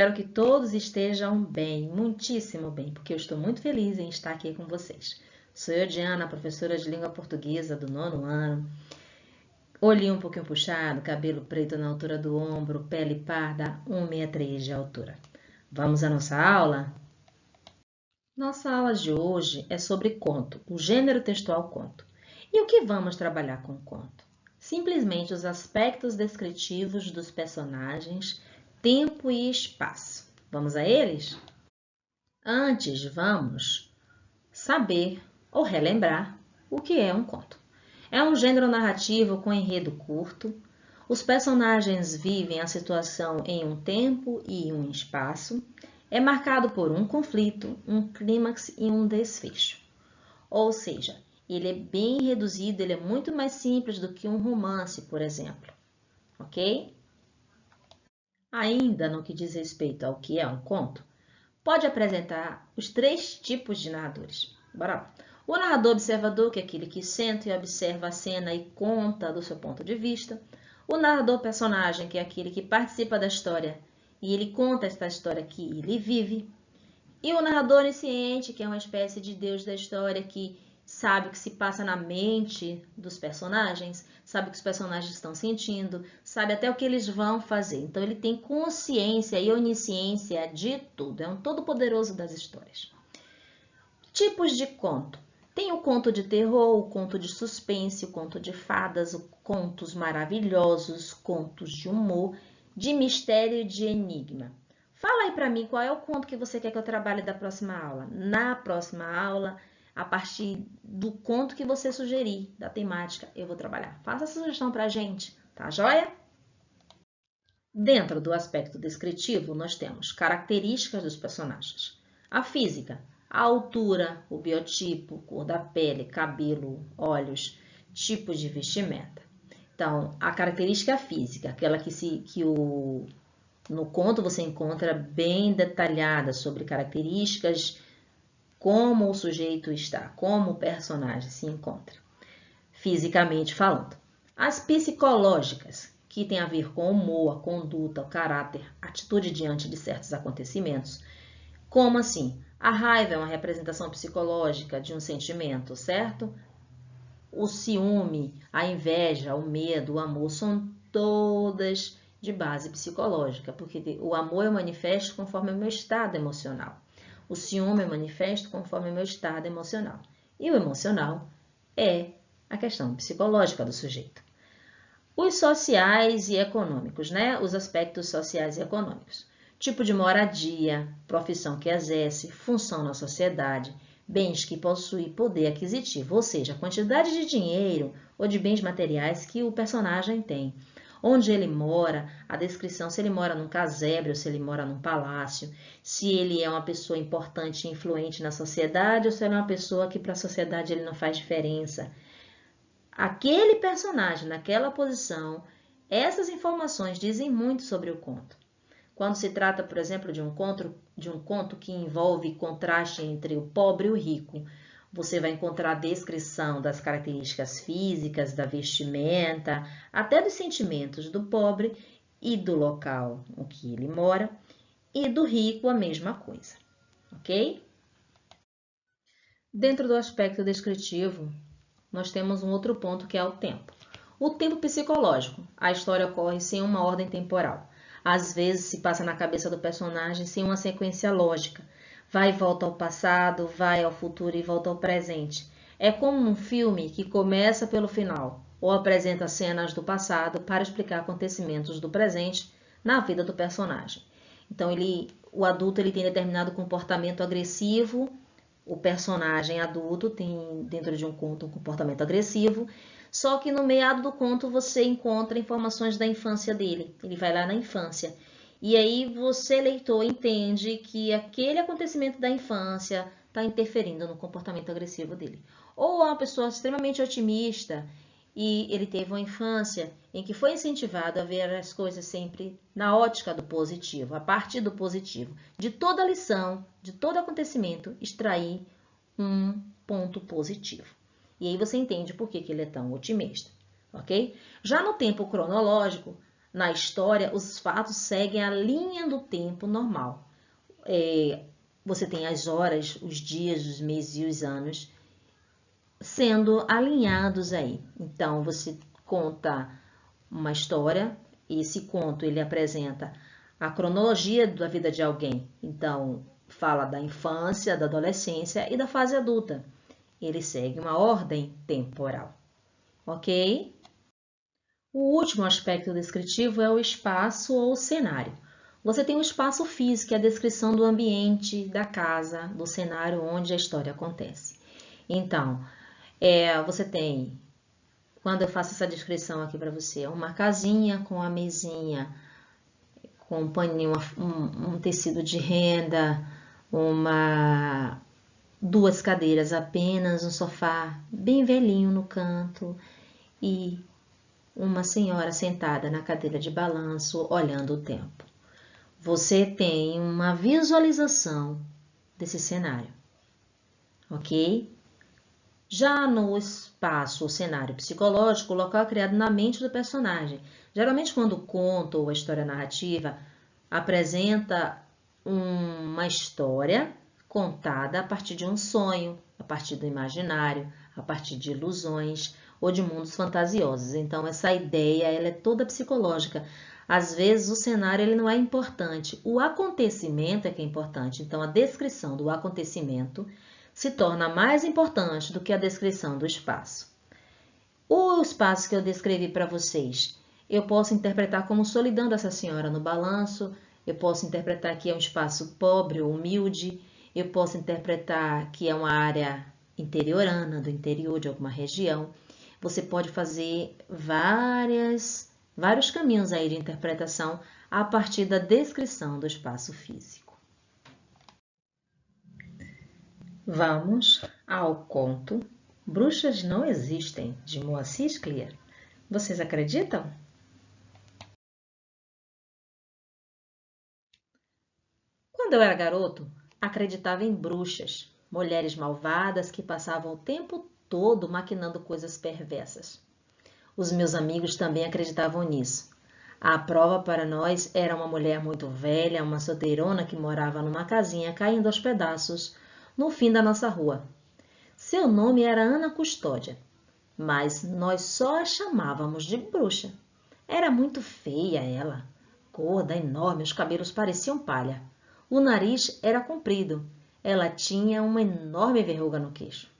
espero que todos estejam bem, muitíssimo bem, porque eu estou muito feliz em estar aqui com vocês. Sou eu, Diana, professora de língua portuguesa do 9º ano. Olhinho um pouquinho puxado, cabelo preto na altura do ombro, pele parda, 1,63 de altura. Vamos à nossa aula? Nossa aula de hoje é sobre conto, o gênero textual conto. E o que vamos trabalhar com conto? Simplesmente os aspectos descritivos dos personagens, tempo e espaço. Vamos a eles? Antes, vamos saber ou relembrar o que é um conto. É um gênero narrativo com enredo curto. Os personagens vivem a situação em um tempo e um espaço. É marcado por um conflito, um clímax e um desfecho. Ou seja, ele é bem reduzido, ele é muito mais simples do que um romance, por exemplo. Ok? Ainda no que diz respeito ao que é um conto, pode apresentar os 3 tipos de narradores. Bora lá. O narrador observador, que é aquele que senta e observa a cena e conta do seu ponto de vista. O narrador personagem, que é aquele que participa da história e ele conta essa história que ele vive. E o narrador onisciente, que é uma espécie de deus da história que sabe o que se passa na mente dos personagens, sabe o que os personagens estão sentindo, sabe até o que eles vão fazer. Então, ele tem consciência e onisciência de tudo. É um todo-poderoso das histórias. Tipos de conto. Tem o conto de terror, o conto de suspense, o conto de fadas, contos maravilhosos, contos de humor, de mistério e de enigma. Fala aí para mim qual é o conto que você quer que eu trabalhe da próxima aula. Na próxima aula, a partir do conto que você sugerir, da temática, eu vou trabalhar. Faça a sugestão para a gente, tá joia? Dentro do aspecto descritivo, nós temos características dos personagens. A física, a altura, o biotipo, cor da pele, cabelo, olhos, tipos de vestimenta. Então, a característica física, aquela no conto você encontra bem detalhada sobre características, como o sujeito está, como o personagem se encontra, fisicamente falando. As psicológicas, que tem a ver com o humor, a conduta, o caráter, a atitude diante de certos acontecimentos. Como assim? A raiva é uma representação psicológica de um sentimento, certo? O ciúme, a inveja, o medo, o amor são todas de base psicológica, porque o amor eu manifesto conforme o meu estado emocional. O ciúme eu manifesto conforme o meu estado emocional. E o emocional é a questão psicológica do sujeito. Os sociais e econômicos, né? Os aspectos sociais e econômicos. Tipo de moradia, profissão que exerce, função na sociedade, bens que possui, poder aquisitivo, ou seja, a quantidade de dinheiro ou de bens materiais que o personagem tem. Onde ele mora, a descrição, se ele mora num casebre ou se ele mora num palácio, se ele é uma pessoa importante e influente na sociedade ou se ele é uma pessoa que para a sociedade ele não faz diferença. Aquele personagem naquela posição, essas informações dizem muito sobre o conto. Quando se trata, por exemplo, de um conto que envolve contraste entre o pobre e o rico, você vai encontrar a descrição das características físicas, da vestimenta, até dos sentimentos do pobre e do local em que ele mora, e do rico a mesma coisa, ok? Dentro do aspecto descritivo, nós temos um outro ponto que é o tempo. O tempo psicológico. A história ocorre sem uma ordem temporal. Às vezes se passa na cabeça do personagem sem uma sequência lógica. Vai e volta ao passado, vai ao futuro e volta ao presente. É como um filme que começa pelo final, ou apresenta cenas do passado para explicar acontecimentos do presente na vida do personagem. Então, o adulto tem determinado comportamento agressivo, o personagem adulto tem dentro de um conto um comportamento agressivo, só que no meado do conto você encontra informações da infância dele. Ele vai lá na infância. E aí você, leitor, entende que aquele acontecimento da infância está interferindo no comportamento agressivo dele. Ou é uma pessoa extremamente otimista e ele teve uma infância em que foi incentivado a ver as coisas sempre na ótica do positivo, a partir do positivo. De toda lição, de todo acontecimento, extrair um ponto positivo. E aí você entende por que ele é tão otimista, ok? Já no tempo cronológico, na história, os fatos seguem a linha do tempo normal. Você tem as horas, os dias, os meses e os anos sendo alinhados aí. Então, você conta uma história, e esse conto ele apresenta a cronologia da vida de alguém. Então, fala da infância, da adolescência e da fase adulta. Ele segue uma ordem temporal, ok? O último aspecto descritivo é o espaço ou cenário. Você tem o espaço físico, que é a descrição do ambiente, da casa, do cenário onde a história acontece. Então, você tem, quando eu faço essa descrição aqui para você, uma casinha com a mesinha, com um paninho, um tecido de renda, duas cadeiras apenas, um sofá bem velhinho no canto e uma senhora sentada na cadeira de balanço olhando o tempo. Você tem uma visualização desse cenário, ok? Já no espaço ou cenário psicológico, o local é criado na mente do personagem. Geralmente, quando o conto ou a história narrativa apresenta uma história contada a partir de um sonho, a partir do imaginário, a partir de ilusões ou de mundos fantasiosos. Então, essa ideia ela é toda psicológica. Às vezes, o cenário ele não é importante, o acontecimento é que é importante. Então, a descrição do acontecimento se torna mais importante do que a descrição do espaço. O espaço que eu descrevi para vocês, eu posso interpretar como solidão dessa senhora no balanço, eu posso interpretar que é um espaço pobre ou humilde, eu posso interpretar que é uma área interiorana, do interior de alguma região. Você pode fazer vários caminhos aí de interpretação a partir da descrição do espaço físico. Vamos ao conto Bruxas Não Existem, de Moacir Clear. Vocês acreditam? Quando eu era garoto, acreditava em bruxas, mulheres malvadas que passavam o tempo todo maquinando coisas perversas. Os meus amigos também acreditavam nisso. A prova para nós era uma mulher muito velha, uma solteirona que morava numa casinha caindo aos pedaços no fim da nossa rua. Seu nome era Ana Custódia, mas nós só a chamávamos de bruxa. Era muito feia ela, gorda, enorme, os cabelos pareciam palha. O nariz era comprido, ela tinha uma enorme verruga no queixo.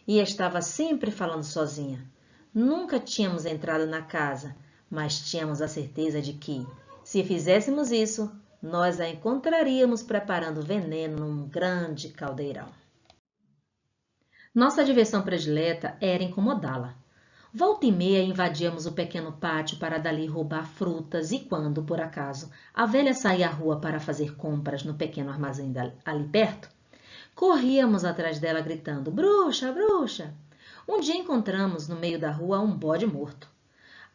E estava sempre falando sozinha. Nunca tínhamos entrado na casa, mas tínhamos a certeza de que, se fizéssemos isso, nós a encontraríamos preparando veneno num grande caldeirão. Nossa diversão predileta era incomodá-la. Volta e meia invadíamos o pequeno pátio para dali roubar frutas e quando, por acaso, a velha saía à rua para fazer compras no pequeno armazém ali perto, corríamos atrás dela gritando, bruxa, bruxa! Um dia encontramos no meio da rua um bode morto.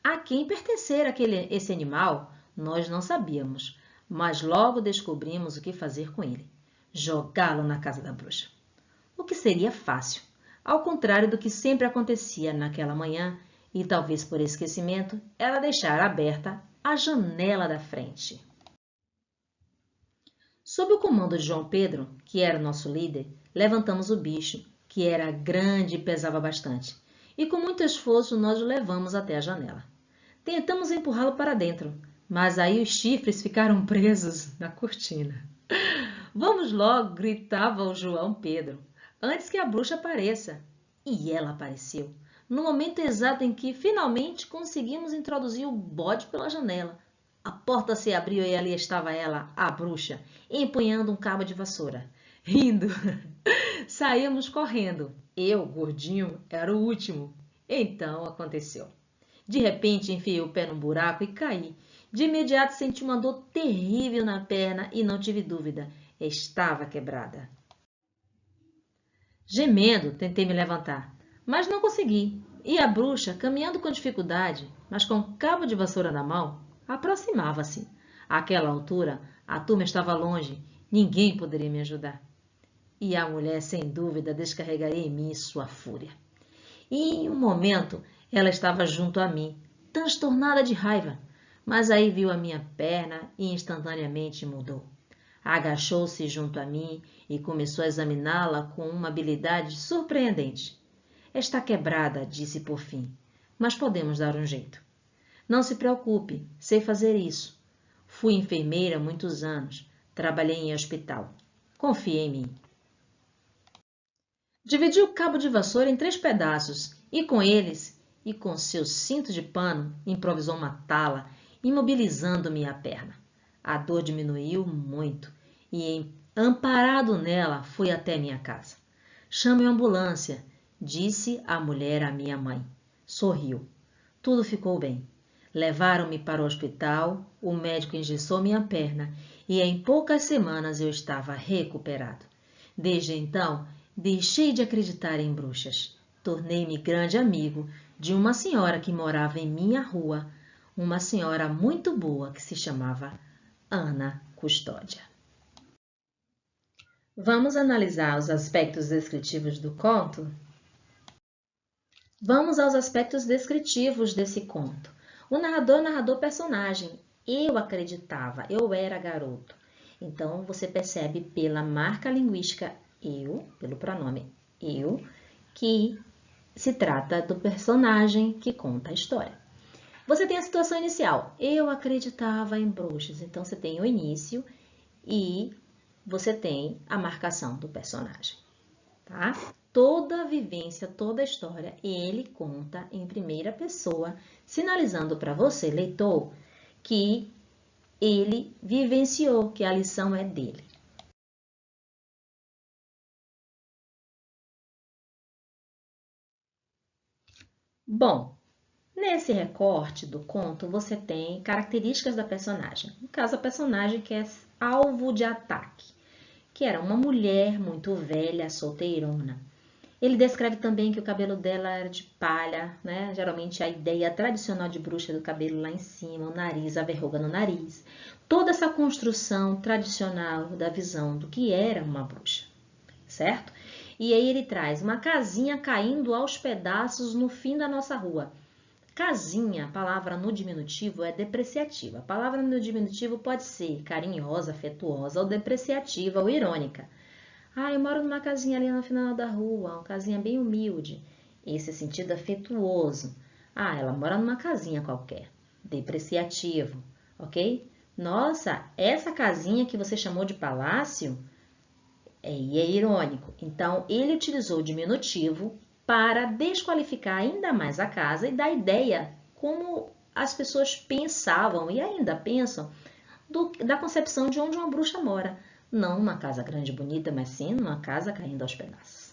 A quem pertencera esse animal, nós não sabíamos, mas logo descobrimos o que fazer com ele. Jogá-lo na casa da bruxa. O que seria fácil, ao contrário do que sempre acontecia naquela manhã, e talvez por esquecimento, ela deixara aberta a janela da frente. Sob o comando de João Pedro, que era o nosso líder, levantamos o bicho, que era grande e pesava bastante, e com muito esforço nós o levamos até a janela. Tentamos empurrá-lo para dentro, mas aí os chifres ficaram presos na cortina. Vamos logo, gritava o João Pedro, antes que a bruxa apareça. E ela apareceu, no momento exato em que finalmente conseguimos introduzir o bode pela janela. A porta se abriu e ali estava ela, a bruxa, empunhando um cabo de vassoura. Rindo, saímos correndo. Eu, gordinho, era o último. Então aconteceu. De repente enfiei o pé num buraco e caí. De imediato senti uma dor terrível na perna e não tive dúvida, estava quebrada. Gemendo, tentei me levantar, mas não consegui. E a bruxa, caminhando com dificuldade, mas com um cabo de vassoura na mão, aproximava-se. Àquela altura, a turma estava longe, ninguém poderia me ajudar. E a mulher, sem dúvida, descarregaria em mim sua fúria. E em um momento, ela estava junto a mim, transtornada de raiva, mas aí viu a minha perna e instantaneamente mudou. Agachou-se junto a mim e começou a examiná-la com uma habilidade surpreendente. Está quebrada, disse por fim, mas podemos dar um jeito. Não se preocupe, sei fazer isso. Fui enfermeira há muitos anos, trabalhei em hospital. Confie em mim. Dividiu o cabo de vassoura em 3 pedaços e com seu cinto de pano, improvisou uma tala, imobilizando-me a perna. A dor diminuiu muito e, amparado nela, fui até minha casa. Chame a ambulância, disse a mulher à minha mãe. Sorriu. Tudo ficou bem. Levaram-me para o hospital, o médico engessou minha perna e em poucas semanas eu estava recuperado. Desde então, deixei de acreditar em bruxas. Tornei-me grande amigo de uma senhora que morava em minha rua, uma senhora muito boa que se chamava Ana Custódia. Vamos analisar os aspectos descritivos do conto? Vamos aos aspectos descritivos desse conto. O narrador personagem. Eu acreditava, eu era garoto. Então, você percebe pela marca linguística eu, pelo pronome eu, que se trata do personagem que conta a história. Você tem a situação inicial. Eu acreditava em bruxas. Então, você tem o início e você tem a marcação do personagem, tá? Toda a vivência, toda a história, ele conta em primeira pessoa, sinalizando para você, leitor, que ele vivenciou, que a lição é dele. Bom, nesse recorte do conto, você tem características da personagem. No caso, a personagem que é alvo de ataque, que era uma mulher muito velha, solteirona. Ele descreve também que o cabelo dela era de palha, né? Geralmente a ideia tradicional de bruxa é do cabelo lá em cima, o nariz, a verruga no nariz. Toda essa construção tradicional da visão do que era uma bruxa, certo? E aí ele traz uma casinha caindo aos pedaços no fim da nossa rua. Casinha, a palavra no diminutivo é depreciativa. A palavra no diminutivo pode ser carinhosa, afetuosa, ou depreciativa, ou irônica. Ah, eu moro numa casinha ali no final da rua, uma casinha bem humilde. Esse é sentido afetuoso. Ah, ela mora numa casinha qualquer. Depreciativo, ok? Nossa, essa casinha que você chamou de palácio é irônico. Então, ele utilizou o diminutivo para desqualificar ainda mais a casa e dar ideia como as pessoas pensavam e ainda pensam da concepção de onde uma bruxa mora. Não uma casa grande e bonita, mas sim uma casa caindo aos pedaços.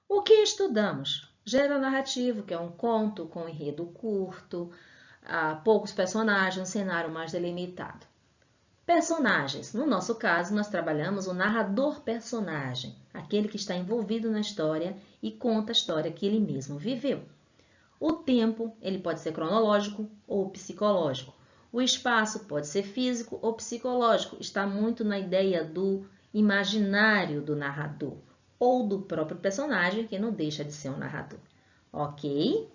O que estudamos? Gênero narrativo, que é um conto com enredo curto, poucos personagens, um cenário mais delimitado. Personagens. No nosso caso, nós trabalhamos o narrador-personagem, aquele que está envolvido na história e conta a história que ele mesmo viveu. O tempo, ele pode ser cronológico ou psicológico. O espaço pode ser físico ou psicológico, está muito na ideia do imaginário do narrador ou do próprio personagem, que não deixa de ser um narrador. Ok?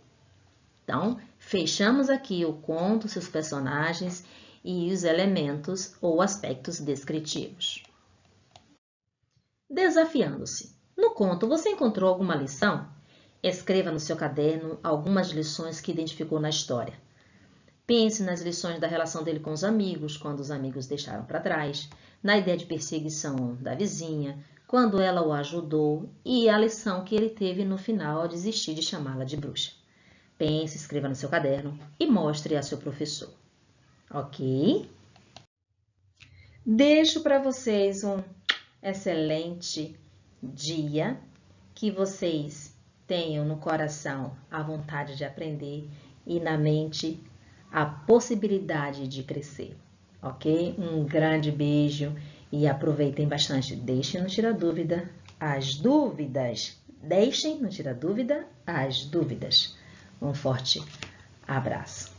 Então, fechamos aqui o conto, seus personagens e os elementos ou aspectos descritivos. Desafiando-se. No conto, você encontrou alguma lição? Escreva no seu caderno algumas lições que identificou na história. Pense nas lições da relação dele com os amigos, quando os amigos deixaram para trás, na ideia de perseguição da vizinha, quando ela o ajudou e a lição que ele teve no final ao desistir de chamá-la de bruxa. Pense, escreva no seu caderno e mostre a seu professor. Ok? Deixo para vocês um excelente dia, que vocês tenham no coração a vontade de aprender e na mente a possibilidade de crescer, ok? Um grande beijo e aproveitem bastante. Deixem no Tira Dúvida as dúvidas. Deixem no Tira Dúvida as dúvidas. Um forte abraço.